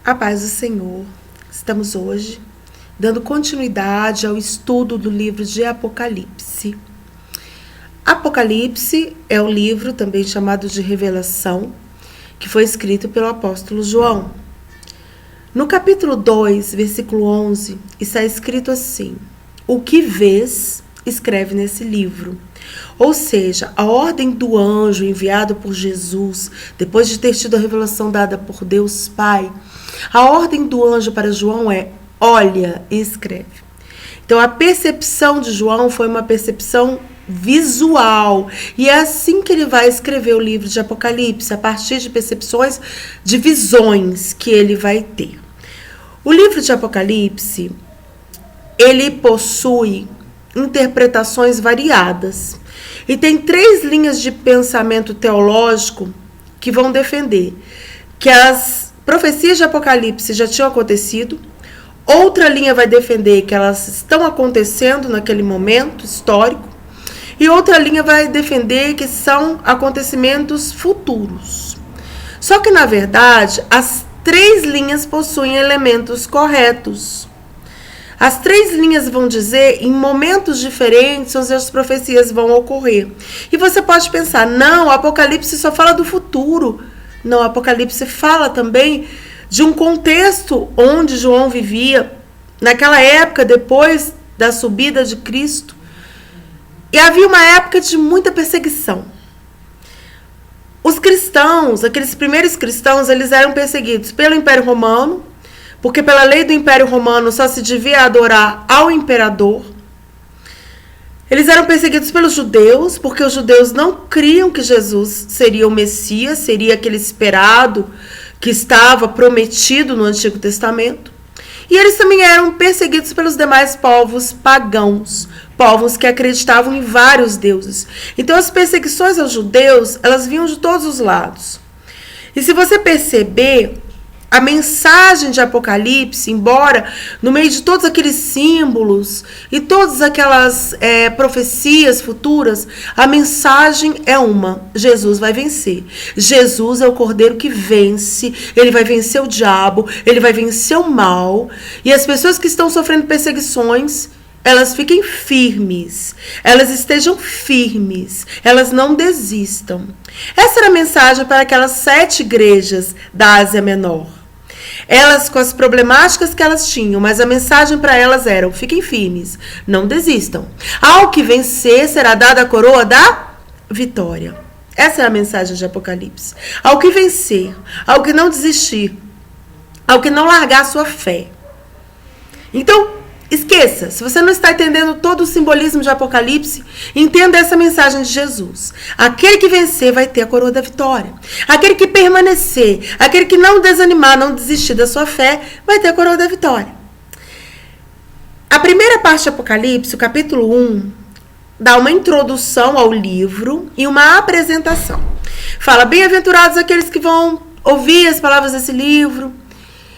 A paz do Senhor. Estamos hoje dando continuidade ao estudo do livro de Apocalipse. Apocalipse é o livro também chamado de Revelação, que foi escrito pelo apóstolo João. No capítulo 2, versículo 11, está escrito assim: o que vês, escreve nesse livro. Ou seja, a ordem do anjo enviado por Jesus, depois de ter tido a revelação dada por Deus Pai, a ordem do anjo para João é: olha e escreve. Então a percepção de João foi uma percepção visual, e é assim que ele vai escrever o livro de Apocalipse, a partir de percepções, de visões que ele vai ter. O livro de Apocalipse, ele possui interpretações variadas e tem 3 linhas de pensamento teológico que vão defender que as profecias de Apocalipse já tinham acontecido. Outra linha vai defender que elas estão acontecendo naquele momento histórico. E outra linha vai defender que são acontecimentos futuros. Só que, na verdade, as 3 linhas possuem elementos corretos. As 3 linhas vão dizer em momentos diferentes onde as profecias vão ocorrer. E você pode pensar, não, o Apocalipse só fala do futuro. Não, o Apocalipse fala também de um contexto onde João vivia, naquela época, depois da subida de Cristo. E havia uma época de muita perseguição. Os cristãos, aqueles primeiros cristãos, eles eram perseguidos pelo Império Romano, porque pela lei do Império Romano só se devia adorar ao imperador. Eles eram perseguidos pelos judeus, porque os judeus não criam que Jesus seria o Messias, seria aquele esperado que estava prometido no Antigo Testamento. E eles também eram perseguidos pelos demais povos pagãos, povos que acreditavam em vários deuses. Então as perseguições aos judeus, elas vinham de todos os lados. E se você perceber, a mensagem de Apocalipse, embora no meio de todos aqueles símbolos e todas aquelas profecias futuras, a mensagem é uma: Jesus vai vencer. Jesus é o Cordeiro que vence, ele vai vencer o diabo, ele vai vencer o mal. E as pessoas que estão sofrendo perseguições, elas fiquem firmes, elas estejam firmes, elas não desistam. Essa era a mensagem para aquelas 7 igrejas da Ásia Menor. Elas com as problemáticas que elas tinham, mas a mensagem para elas era: fiquem firmes, não desistam. Ao que vencer será dada a coroa da vitória. Essa é a mensagem de Apocalipse. Ao que vencer, ao que não desistir, ao que não largar a sua fé. Então, esqueça, se você não está entendendo todo o simbolismo de Apocalipse, entenda essa mensagem de Jesus. Aquele que vencer vai ter a coroa da vitória. Aquele que permanecer, aquele que não desanimar, não desistir da sua fé, vai ter a coroa da vitória. A primeira parte de Apocalipse, o capítulo 1, dá uma introdução ao livro e uma apresentação. Fala: bem-aventurados aqueles que vão ouvir as palavras desse livro.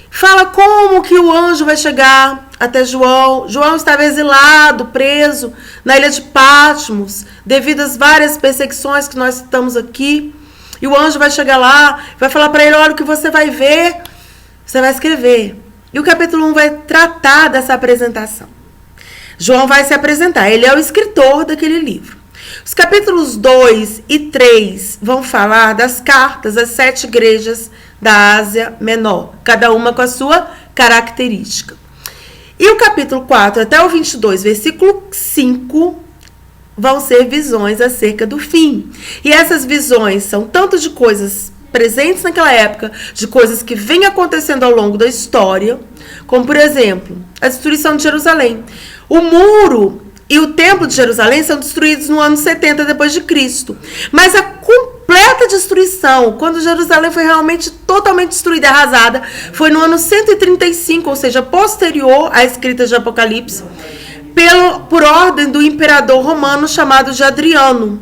Fala como que o anjo vai chegar até João. João estava exilado, preso na ilha de Patmos, devido às várias perseguições que nós citamos aqui. E o anjo vai chegar lá, vai falar para ele: olha, o que você vai ver, você vai escrever. E o capítulo 1 vai tratar dessa apresentação. João vai se apresentar, ele é o escritor daquele livro. Os capítulos 2 e 3 vão falar das cartas das 7 igrejas da Ásia Menor, cada uma com a sua característica. E o capítulo 4 até o 22, versículo 5, vão ser visões acerca do fim. E essas visões são tanto de coisas presentes naquela época, de coisas que vêm acontecendo ao longo da história, como, por exemplo, a destruição de Jerusalém. O muro e o templo de Jerusalém são destruídos no ano 70 depois de Cristo. Mas a completa destruição, quando Jerusalém foi realmente totalmente destruída e arrasada, foi no ano 135, ou seja, posterior à escrita de Apocalipse, por ordem do imperador romano chamado de Adriano.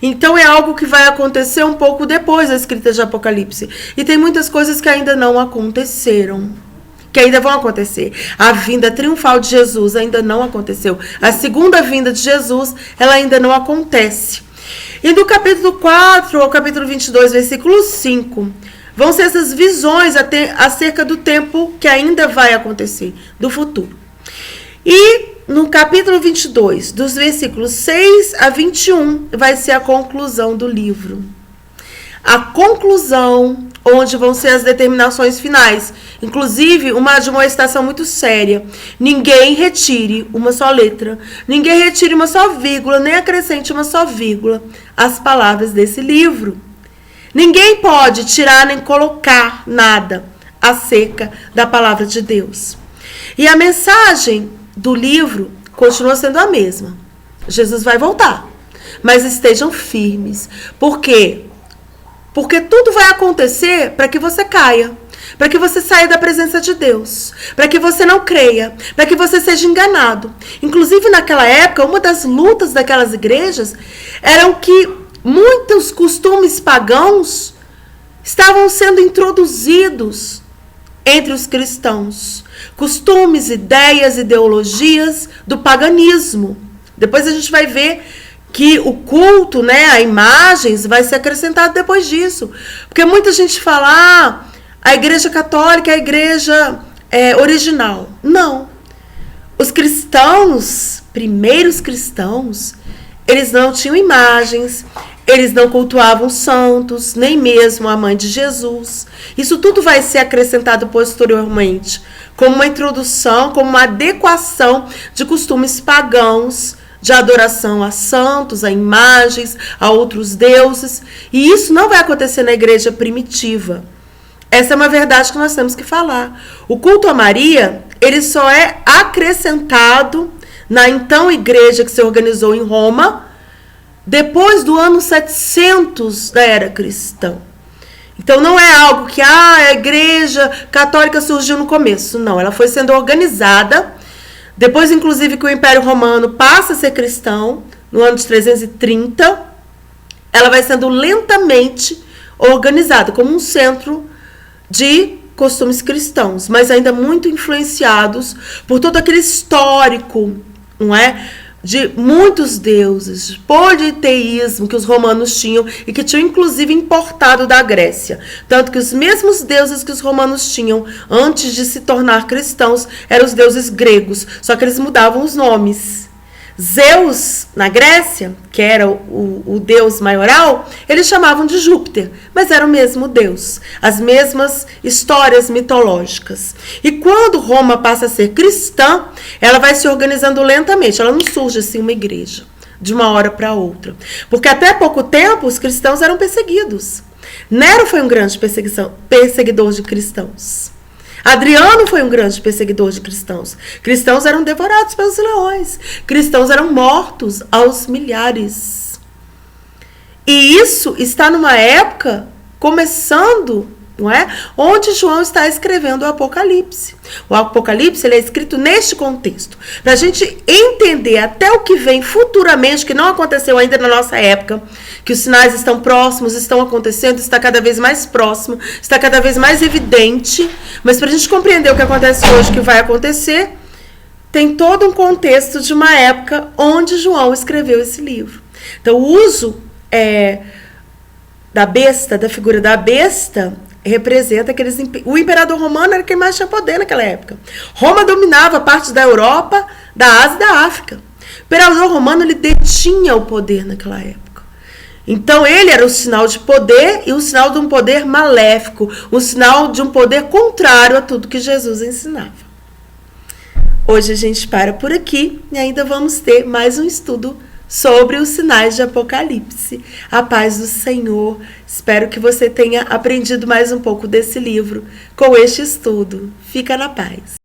Então é algo que vai acontecer um pouco depois da escrita de Apocalipse. E tem muitas coisas que ainda não aconteceram, que ainda vão acontecer. A vinda triunfal de Jesus ainda não aconteceu. A segunda vinda de Jesus, ela ainda não acontece. E do capítulo 4 ao capítulo 22, versículo 5, vão ser essas visões acerca do tempo que ainda vai acontecer, do futuro. E no capítulo 22, dos versículos 6 a 21, vai ser a conclusão do livro. A conclusão, onde vão ser as determinações finais. Inclusive, uma admoestação muito séria. Ninguém retire uma só letra, ninguém retire uma só vírgula, nem acrescente uma só vírgula às palavras desse livro. Ninguém pode tirar nem colocar nada acerca da palavra de Deus. E a mensagem do livro continua sendo a mesma. Jesus vai voltar, mas estejam firmes. Por quê? Porque tudo vai acontecer para que você caia, para que você saia da presença de Deus, para que você não creia, para que você seja enganado. Inclusive, naquela época, uma das lutas daquelas igrejas era que muitos costumes pagãos estavam sendo introduzidos entre os cristãos. Costumes, ideias, ideologias do paganismo. Depois a gente vai ver que o culto, a imagens, vai ser acrescentado depois disso. Porque muita gente fala, a igreja católica é a igreja original. Não. Os cristãos, primeiros cristãos, eles não tinham imagens, eles não cultuavam santos, nem mesmo a mãe de Jesus. Isso tudo vai ser acrescentado posteriormente, como uma introdução, como uma adequação de costumes pagãos, de adoração a santos, a imagens, a outros deuses. E isso não vai acontecer na igreja primitiva. Essa é uma verdade que nós temos que falar. O culto a Maria, ele só é acrescentado na então igreja que se organizou em Roma, depois do ano 700 da era cristã. Então não é algo que a igreja católica surgiu no começo. Não, ela foi sendo organizada. Depois, inclusive, que o Império Romano passa a ser cristão, no ano de 330, ela vai sendo lentamente organizada como um centro de costumes cristãos, mas ainda muito influenciados por todo aquele histórico, não é? De muitos deuses, politeísmo que os romanos tinham e que tinham inclusive importado da Grécia. Tanto que os mesmos deuses que os romanos tinham antes de se tornar cristãos eram os deuses gregos, só que eles mudavam os nomes. Zeus, na Grécia, que era o deus maioral, eles chamavam de Júpiter, mas era o mesmo deus, as mesmas histórias mitológicas. E quando Roma passa a ser cristã, ela vai se organizando lentamente, ela não surge assim uma igreja, de uma hora para outra. Porque até pouco tempo os cristãos eram perseguidos. Nero foi um grande perseguidor de cristãos. Adriano foi um grande perseguidor de cristãos. Cristãos eram devorados pelos leões. Cristãos eram mortos aos milhares. E isso está numa época começando, não é? Onde João está escrevendo o Apocalipse. O Apocalipse ele é escrito neste contexto. Para a gente entender até o que vem futuramente, que não aconteceu ainda na nossa época, que os sinais estão próximos, estão acontecendo, está cada vez mais próximo, está cada vez mais evidente. Mas para a gente compreender o que acontece hoje, o que vai acontecer, tem todo um contexto de uma época onde João escreveu esse livro. Então, o uso da besta, da figura da besta, representa aqueles... O imperador romano era quem mais tinha poder naquela época. Roma dominava parte da Europa, da Ásia e da África. O imperador romano ele detinha o poder naquela época. Então ele era o sinal de poder e o sinal de um poder maléfico, o sinal de um poder contrário a tudo que Jesus ensinava. Hoje a gente para por aqui e ainda vamos ter mais um estudo sobre os sinais de Apocalipse. A paz do Senhor. Espero que você tenha aprendido mais um pouco desse livro com este estudo. Fica na paz.